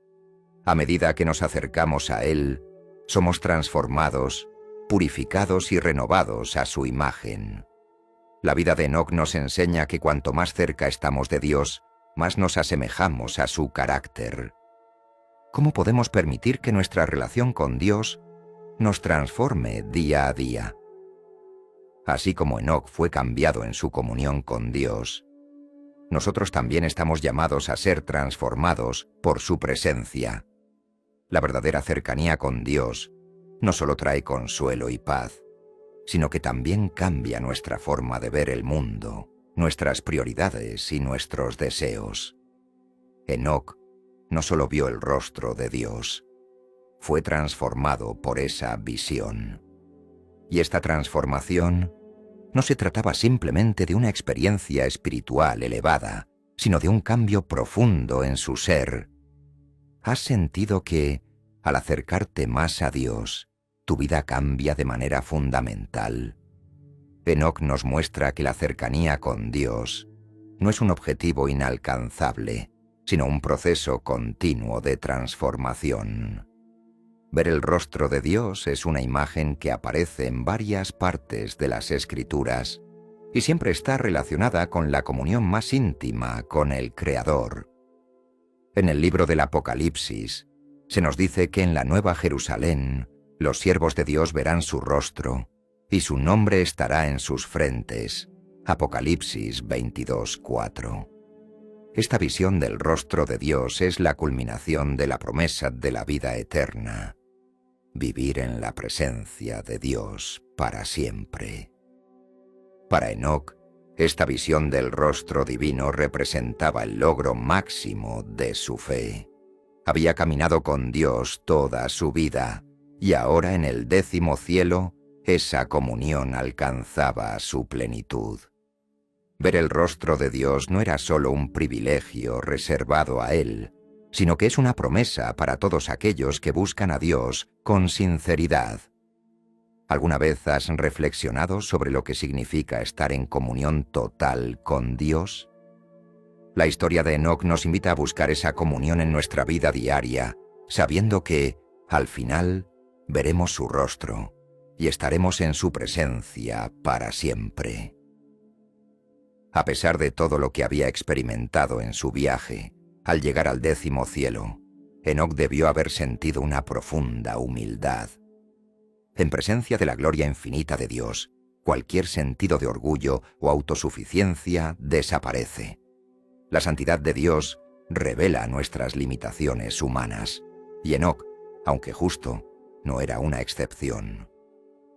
A medida que nos acercamos a Él, somos transformados, purificados y renovados a su imagen. La vida de Enoc nos enseña que cuanto más cerca estamos de Dios, más nos asemejamos a su carácter. ¿Cómo podemos permitir que nuestra relación con Dios nos transforme día a día? Así como Enoc fue cambiado en su comunión con Dios, nosotros también estamos llamados a ser transformados por su presencia. La verdadera cercanía con Dios no solo trae consuelo y paz, sino que también cambia nuestra forma de ver el mundo, nuestras prioridades y nuestros deseos. Enoc no solo vio el rostro de Dios, fue transformado por esa visión. Y esta transformación no se trataba simplemente de una experiencia espiritual elevada, sino de un cambio profundo en su ser. ¿Has sentido que, al acercarte más a Dios, tu vida cambia de manera fundamental? Enoc nos muestra que la cercanía con Dios no es un objetivo inalcanzable, sino un proceso continuo de transformación. Ver el rostro de Dios es una imagen que aparece en varias partes de las Escrituras y siempre está relacionada con la comunión más íntima con el Creador. En el libro del Apocalipsis se nos dice que en la Nueva Jerusalén los siervos de Dios verán su rostro y su nombre estará en sus frentes. Apocalipsis 22:4. Esta visión del rostro de Dios es la culminación de la promesa de la vida eterna: vivir en la presencia de Dios para siempre. Para Enoc, esta visión del rostro divino representaba el logro máximo de su fe. Había caminado con Dios toda su vida, y ahora en el 10º cielo, esa comunión alcanzaba su plenitud. Ver el rostro de Dios no era solo un privilegio reservado a Él, sino que es una promesa para todos aquellos que buscan a Dios con sinceridad. ¿Alguna vez has reflexionado sobre lo que significa estar en comunión total con Dios? La historia de Enoc nos invita a buscar esa comunión en nuestra vida diaria, sabiendo que, al final, veremos su rostro y estaremos en su presencia para siempre. A pesar de todo lo que había experimentado en su viaje, al llegar al 10º cielo, Enoc debió haber sentido una profunda humildad. En presencia de la gloria infinita de Dios, cualquier sentido de orgullo o autosuficiencia desaparece. La santidad de Dios revela nuestras limitaciones humanas, y Enoc, aunque justo, no era una excepción.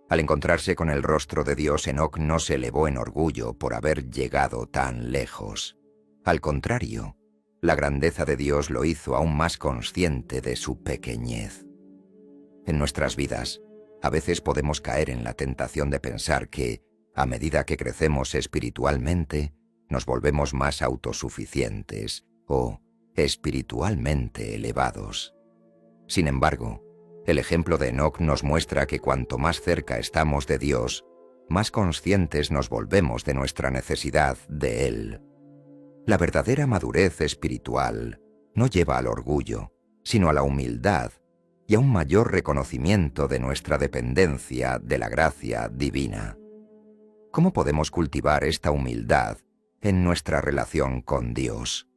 Al encontrarse con el rostro de Dios, Enoc no se elevó en orgullo por haber llegado tan lejos. Al contrario, la grandeza de Dios lo hizo aún más consciente de su pequeñez. En nuestras vidas, a veces podemos caer en la tentación de pensar que, a medida que crecemos espiritualmente, nos volvemos más autosuficientes o espiritualmente elevados. Sin embargo, el ejemplo de Enoc nos muestra que cuanto más cerca estamos de Dios, más conscientes nos volvemos de nuestra necesidad de Él. La verdadera madurez espiritual no lleva al orgullo, sino a la humildad y a un mayor reconocimiento de nuestra dependencia de la gracia divina. ¿Cómo podemos cultivar esta humildad en nuestra relación con Dios?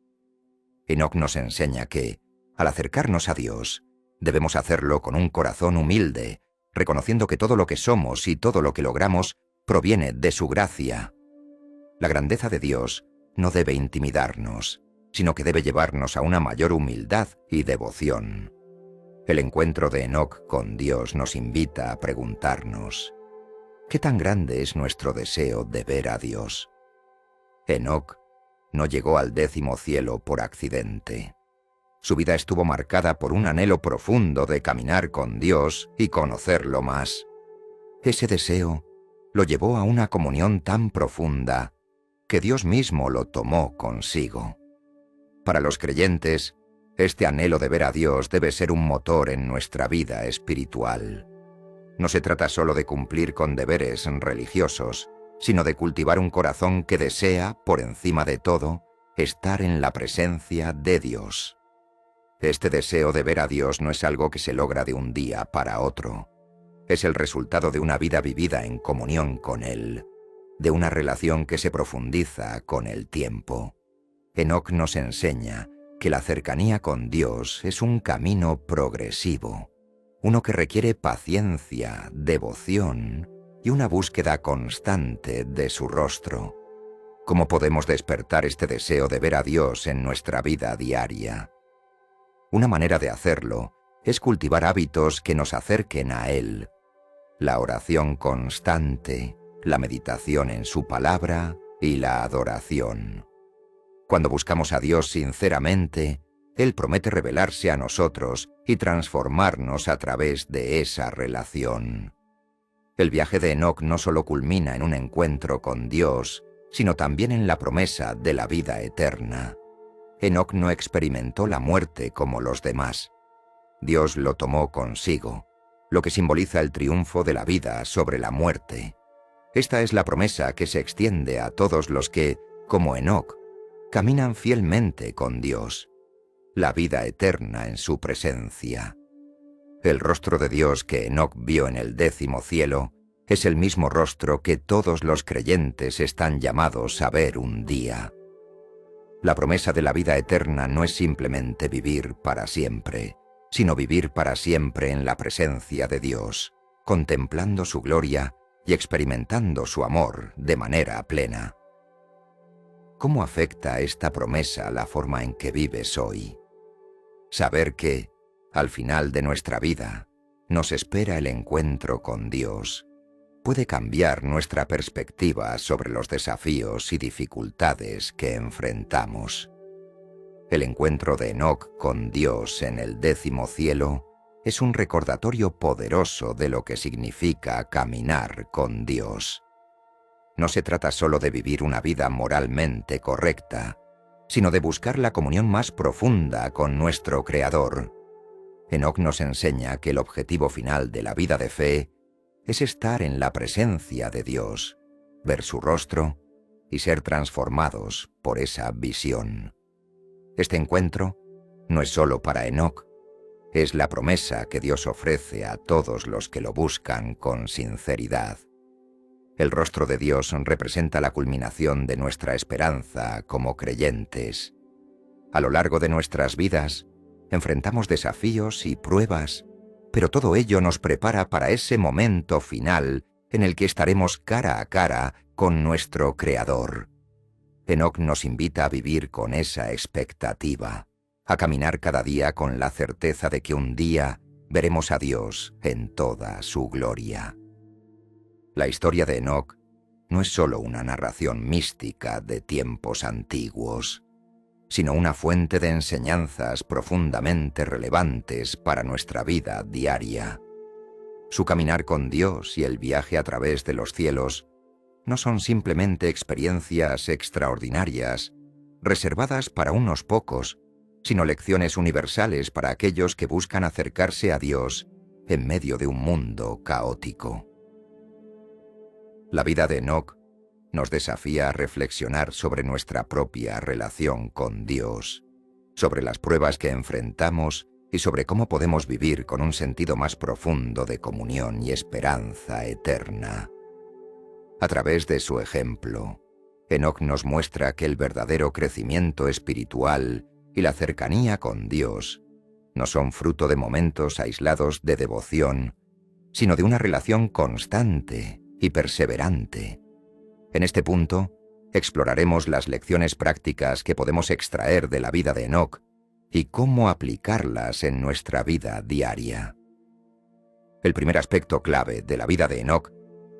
Enoc nos enseña que, al acercarnos a Dios, debemos hacerlo con un corazón humilde, reconociendo que todo lo que somos y todo lo que logramos proviene de su gracia. La grandeza de Dios no debe intimidarnos, sino que debe llevarnos a una mayor humildad y devoción. El encuentro de Enoc con Dios nos invita a preguntarnos: ¿qué tan grande es nuestro deseo de ver a Dios? Enoc no llegó al 10º cielo por accidente. Su vida estuvo marcada por un anhelo profundo de caminar con Dios y conocerlo más. Ese deseo lo llevó a una comunión tan profunda que Dios mismo lo tomó consigo. Para los creyentes, este anhelo de ver a Dios debe ser un motor en nuestra vida espiritual. No se trata solo de cumplir con deberes religiosos, sino de cultivar un corazón que desea, por encima de todo, estar en la presencia de Dios. Este deseo de ver a Dios no es algo que se logra de un día para otro. Es el resultado de una vida vivida en comunión con Él, de una relación que se profundiza con el tiempo. Enoc nos enseña que la cercanía con Dios es un camino progresivo, uno que requiere paciencia, devoción y una búsqueda constante de su rostro. ¿Cómo podemos despertar este deseo de ver a Dios en nuestra vida diaria? Una manera de hacerlo es cultivar hábitos que nos acerquen a Él. La oración constante, la meditación en su palabra y la adoración. Cuando buscamos a Dios sinceramente, Él promete revelarse a nosotros y transformarnos a través de esa relación. El viaje de Enoc no solo culmina en un encuentro con Dios, sino también en la promesa de la vida eterna. Enoc no experimentó la muerte como los demás. Dios lo tomó consigo, lo que simboliza el triunfo de la vida sobre la muerte. Esta es la promesa que se extiende a todos los que, como Enoc, caminan fielmente con Dios, la vida eterna en su presencia. El rostro de Dios que Enoc vio en el 10º cielo es el mismo rostro que todos los creyentes están llamados a ver un día. La promesa de la vida eterna no es simplemente vivir para siempre, sino vivir para siempre en la presencia de Dios, contemplando su gloria y experimentando su amor de manera plena. ¿Cómo afecta esta promesa la forma en que vives hoy? Saber que, al final de nuestra vida, nos espera el encuentro con Dios puede cambiar nuestra perspectiva sobre los desafíos y dificultades que enfrentamos. El encuentro de Enoc con Dios en el 10º cielo es un recordatorio poderoso de lo que significa caminar con Dios. No se trata solo de vivir una vida moralmente correcta, sino de buscar la comunión más profunda con nuestro Creador. Enoc nos enseña que el objetivo final de la vida de fe es estar en la presencia de Dios, ver su rostro y ser transformados por esa visión. Este encuentro no es solo para Enoc, es la promesa que Dios ofrece a todos los que lo buscan con sinceridad. El rostro de Dios representa la culminación de nuestra esperanza como creyentes. A lo largo de nuestras vidas, enfrentamos desafíos y pruebas, pero todo ello nos prepara para ese momento final en el que estaremos cara a cara con nuestro Creador. Enoc nos invita a vivir con esa expectativa, a caminar cada día con la certeza de que un día veremos a Dios en toda su gloria. La historia de Enoc no es solo una narración mística de tiempos antiguos, sino una fuente de enseñanzas profundamente relevantes para nuestra vida diaria. Su caminar con Dios y el viaje a través de los cielos no son simplemente experiencias extraordinarias, reservadas para unos pocos, sino lecciones universales para aquellos que buscan acercarse a Dios en medio de un mundo caótico. La vida de Enoc nos desafía a reflexionar sobre nuestra propia relación con Dios, sobre las pruebas que enfrentamos y sobre cómo podemos vivir con un sentido más profundo de comunión y esperanza eterna. A través de su ejemplo, Enoc nos muestra que el verdadero crecimiento espiritual y la cercanía con Dios no son fruto de momentos aislados de devoción, sino de una relación constante y perseverante. En este punto, exploraremos las lecciones prácticas que podemos extraer de la vida de Enoc y cómo aplicarlas en nuestra vida diaria. El primer aspecto clave de la vida de Enoc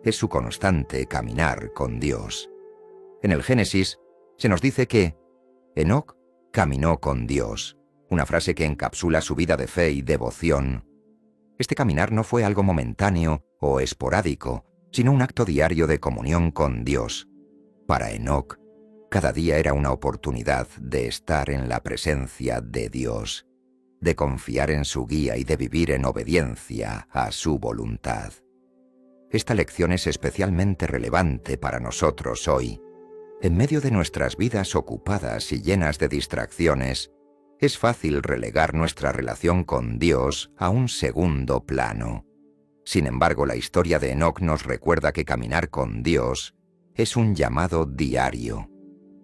es su constante caminar con Dios. En el Génesis se nos dice que Enoc caminó con Dios, una frase que encapsula su vida de fe y devoción. Este caminar no fue algo momentáneo o esporádico, sino un acto diario de comunión con Dios. Para Enoc, cada día era una oportunidad de estar en la presencia de Dios, de confiar en su guía y de vivir en obediencia a su voluntad. Esta lección es especialmente relevante para nosotros hoy. En medio de nuestras vidas ocupadas y llenas de distracciones, es fácil relegar nuestra relación con Dios a un segundo plano. Sin embargo, la historia de Enoc nos recuerda que caminar con Dios es un llamado diario.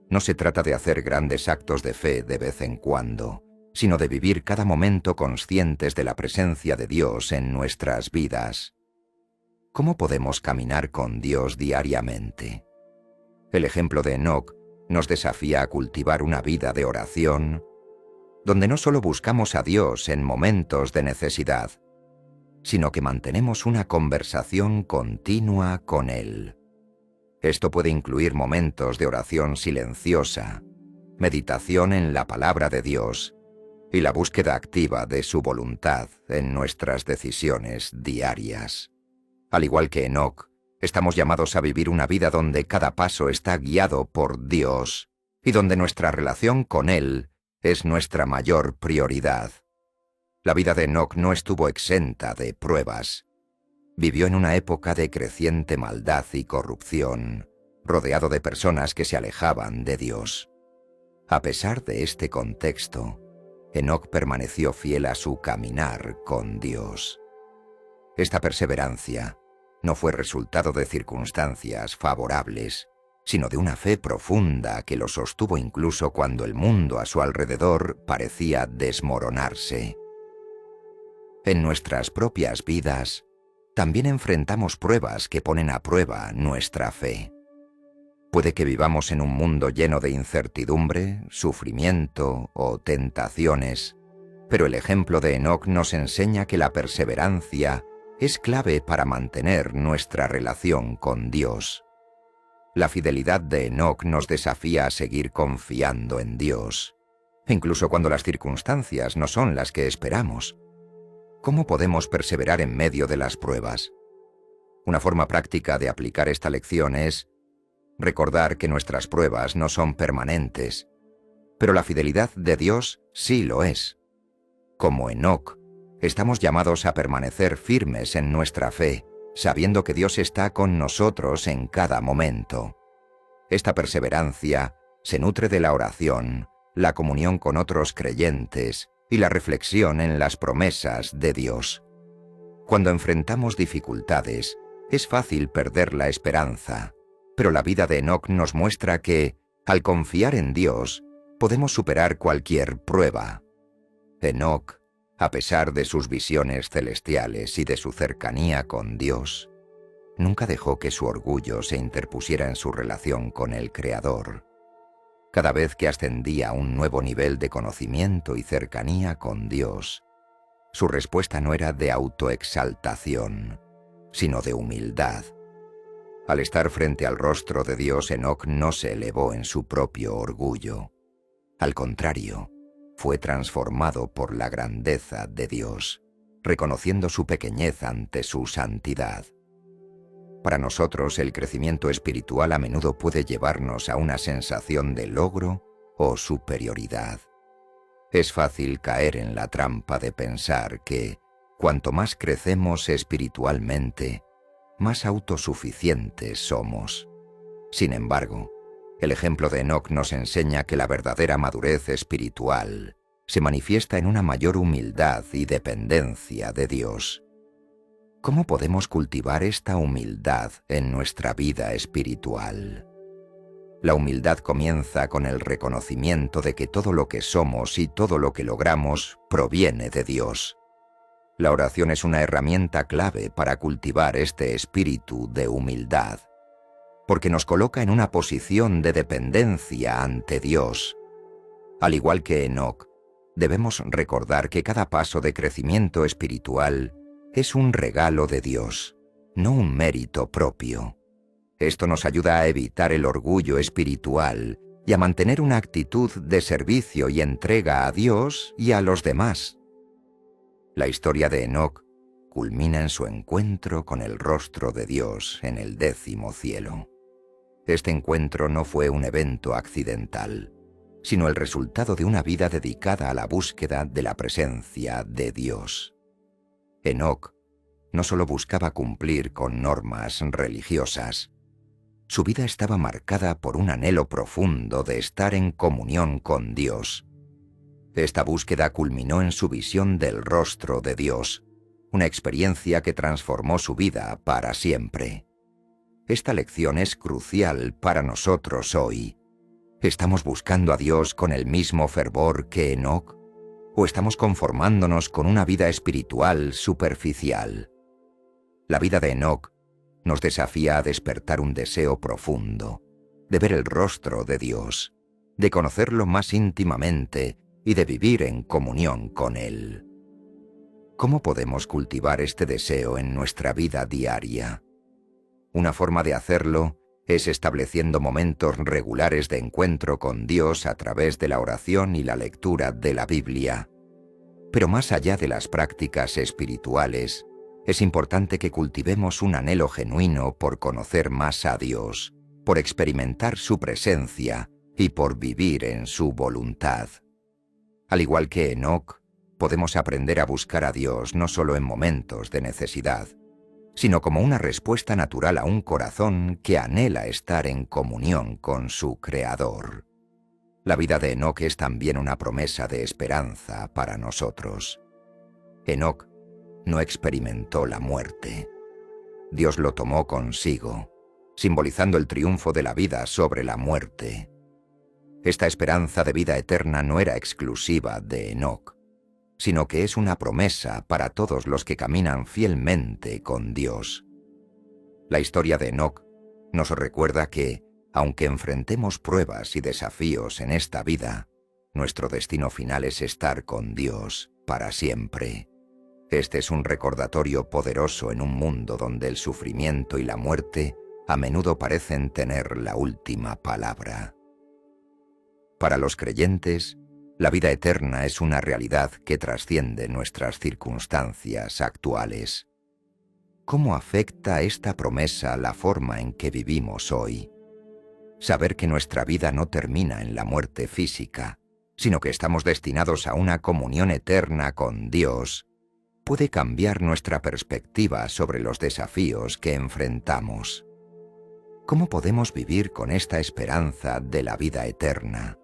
No se trata de hacer grandes actos de fe de vez en cuando, sino de vivir cada momento conscientes de la presencia de Dios en nuestras vidas. ¿Cómo podemos caminar con Dios diariamente? El ejemplo de Enoc nos desafía a cultivar una vida de oración, donde no solo buscamos a Dios en momentos de necesidad, sino que mantenemos una conversación continua con Él. Esto puede incluir momentos de oración silenciosa, meditación en la palabra de Dios y la búsqueda activa de su voluntad en nuestras decisiones diarias. Al igual que Enoc, estamos llamados a vivir una vida donde cada paso está guiado por Dios y donde nuestra relación con Él es nuestra mayor prioridad. La vida de Enoc no estuvo exenta de pruebas. Vivió en una época de creciente maldad y corrupción, rodeado de personas que se alejaban de Dios. A pesar de este contexto, Enoc permaneció fiel a su caminar con Dios. Esta perseverancia no fue resultado de circunstancias favorables, sino de una fe profunda que lo sostuvo incluso cuando el mundo a su alrededor parecía desmoronarse. En nuestras propias vidas, también enfrentamos pruebas que ponen a prueba nuestra fe. Puede que vivamos en un mundo lleno de incertidumbre, sufrimiento o tentaciones, pero el ejemplo de Enoc nos enseña que la perseverancia es clave para mantener nuestra relación con Dios. La fidelidad de Enoc nos desafía a seguir confiando en Dios, incluso cuando las circunstancias no son las que esperamos. ¿Cómo podemos perseverar en medio de las pruebas? Una forma práctica de aplicar esta lección es recordar que nuestras pruebas no son permanentes. pero la fidelidad de Dios sí lo es. Como Enoc, estamos llamados a permanecer firmes en nuestra fe, sabiendo que Dios está con nosotros en cada momento. Esta perseverancia se nutre de la oración, la comunión con otros creyentes y la reflexión en las promesas de Dios. Cuando enfrentamos dificultades, es fácil perder la esperanza, pero la vida de Enoc nos muestra que, al confiar en Dios, podemos superar cualquier prueba. Enoc, a pesar de sus visiones celestiales y de su cercanía con Dios, nunca dejó que su orgullo se interpusiera en su relación con el Creador. Cada vez que ascendía a un nuevo nivel de conocimiento y cercanía con Dios, su respuesta no era de autoexaltación, sino de humildad. Al estar frente al rostro de Dios, Enoc no se elevó en su propio orgullo. Al contrario, fue transformado por la grandeza de Dios, reconociendo su pequeñez ante su santidad. Para nosotros, el crecimiento espiritual a menudo puede llevarnos a una sensación de logro o superioridad. Es fácil caer en la trampa de pensar que, cuanto más crecemos espiritualmente, más autosuficientes somos. Sin embargo, el ejemplo de Enoc nos enseña que la verdadera madurez espiritual se manifiesta en una mayor humildad y dependencia de Dios. ¿Cómo podemos cultivar esta humildad en nuestra vida espiritual? La humildad comienza con el reconocimiento de que todo lo que somos y todo lo que logramos proviene de Dios. La oración es una herramienta clave para cultivar este espíritu de humildad, porque nos coloca en una posición de dependencia ante Dios. Al igual que Enoc, debemos recordar que cada paso de crecimiento espiritual es un regalo de Dios, no un mérito propio. Esto nos ayuda a evitar el orgullo espiritual y a mantener una actitud de servicio y entrega a Dios y a los demás. La historia de Enoc culmina en su encuentro con el rostro de Dios en el 10º cielo. Este encuentro no fue un evento accidental, sino el resultado de una vida dedicada a la búsqueda de la presencia de Dios. Enoc no solo buscaba cumplir con normas religiosas. Su vida estaba marcada por un anhelo profundo de estar en comunión con Dios. Esta búsqueda culminó en su visión del rostro de Dios, una experiencia que transformó su vida para siempre. Esta lección es crucial para nosotros hoy. ¿Estamos buscando a Dios con el mismo fervor que Enoc? ¿O estamos conformándonos con una vida espiritual superficial? La vida de Enoc nos desafía a despertar un deseo profundo, de ver el rostro de Dios, de conocerlo más íntimamente y de vivir en comunión con Él. ¿Cómo podemos cultivar este deseo en nuestra vida diaria? Una forma de hacerlo es estableciendo momentos regulares de encuentro con Dios a través de la oración y la lectura de la Biblia. Pero más allá de las prácticas espirituales, es importante que cultivemos un anhelo genuino por conocer más a Dios, por experimentar su presencia y por vivir en su voluntad. Al igual que Enoc, podemos aprender a buscar a Dios no solo en momentos de necesidad, sino como una respuesta natural a un corazón que anhela estar en comunión con su Creador. La vida de Enoc es también una promesa de esperanza para nosotros. Enoc no experimentó la muerte. Dios lo tomó consigo, simbolizando el triunfo de la vida sobre la muerte. Esta esperanza de vida eterna no era exclusiva de Enoc, sino que es una promesa para todos los que caminan fielmente con Dios. La historia de Enoc nos recuerda que, aunque enfrentemos pruebas y desafíos en esta vida, nuestro destino final es estar con Dios para siempre. Este es un recordatorio poderoso en un mundo donde el sufrimiento y la muerte a menudo parecen tener la última palabra. Para los creyentes, la vida eterna es una realidad que trasciende nuestras circunstancias actuales. ¿Cómo afecta esta promesa la forma en que vivimos hoy? Saber que nuestra vida no termina en la muerte física, sino que estamos destinados a una comunión eterna con Dios, puede cambiar nuestra perspectiva sobre los desafíos que enfrentamos. ¿Cómo podemos vivir con esta esperanza de la vida eterna?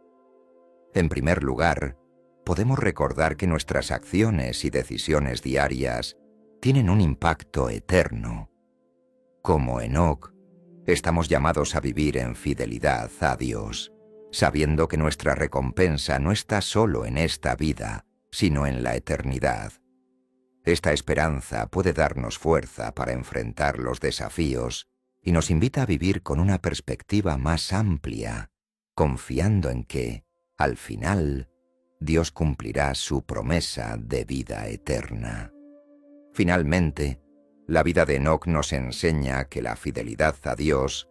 En primer lugar, podemos recordar que nuestras acciones y decisiones diarias tienen un impacto eterno. Como Enoc, estamos llamados a vivir en fidelidad a Dios, sabiendo que nuestra recompensa no está solo en esta vida, sino en la eternidad. Esta esperanza puede darnos fuerza para enfrentar los desafíos y nos invita a vivir con una perspectiva más amplia, confiando en que, al final, Dios cumplirá su promesa de vida eterna. Finalmente, la vida de Enoc nos enseña que la fidelidad a Dios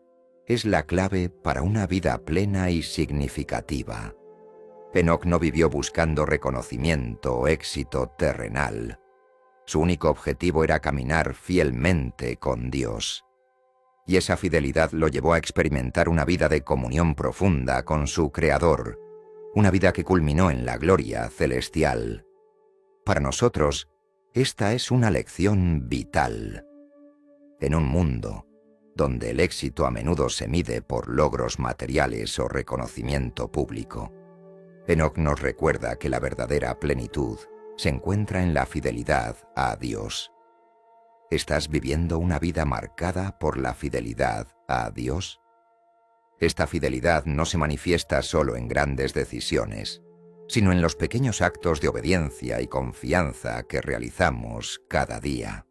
es la clave para una vida plena y significativa. Enoc no vivió buscando reconocimiento o éxito terrenal. Su único objetivo era caminar fielmente con Dios. Y esa fidelidad lo llevó a experimentar una vida de comunión profunda con su Creador, una vida que culminó en la gloria celestial. Para nosotros, esta es una lección vital. En un mundo donde el éxito a menudo se mide por logros materiales o reconocimiento público, Enoc nos recuerda que la verdadera plenitud se encuentra en la fidelidad a Dios. ¿Estás viviendo una vida marcada por la fidelidad a Dios? Esta fidelidad no se manifiesta solo en grandes decisiones, sino en los pequeños actos de obediencia y confianza que realizamos cada día.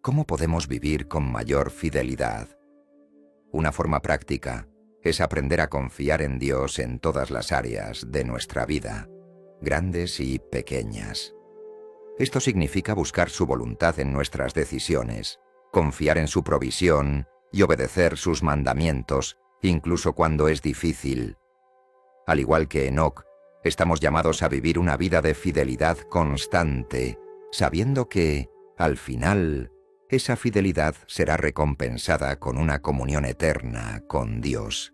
¿Cómo podemos vivir con mayor fidelidad? Una forma práctica es aprender a confiar en Dios en todas las áreas de nuestra vida, grandes y pequeñas. Esto significa buscar su voluntad en nuestras decisiones, confiar en su provisión y obedecer sus mandamientos, incluso cuando es difícil. Al igual que Enoc, estamos llamados a vivir una vida de fidelidad constante, sabiendo que, al final, esa fidelidad será recompensada con una comunión eterna con Dios.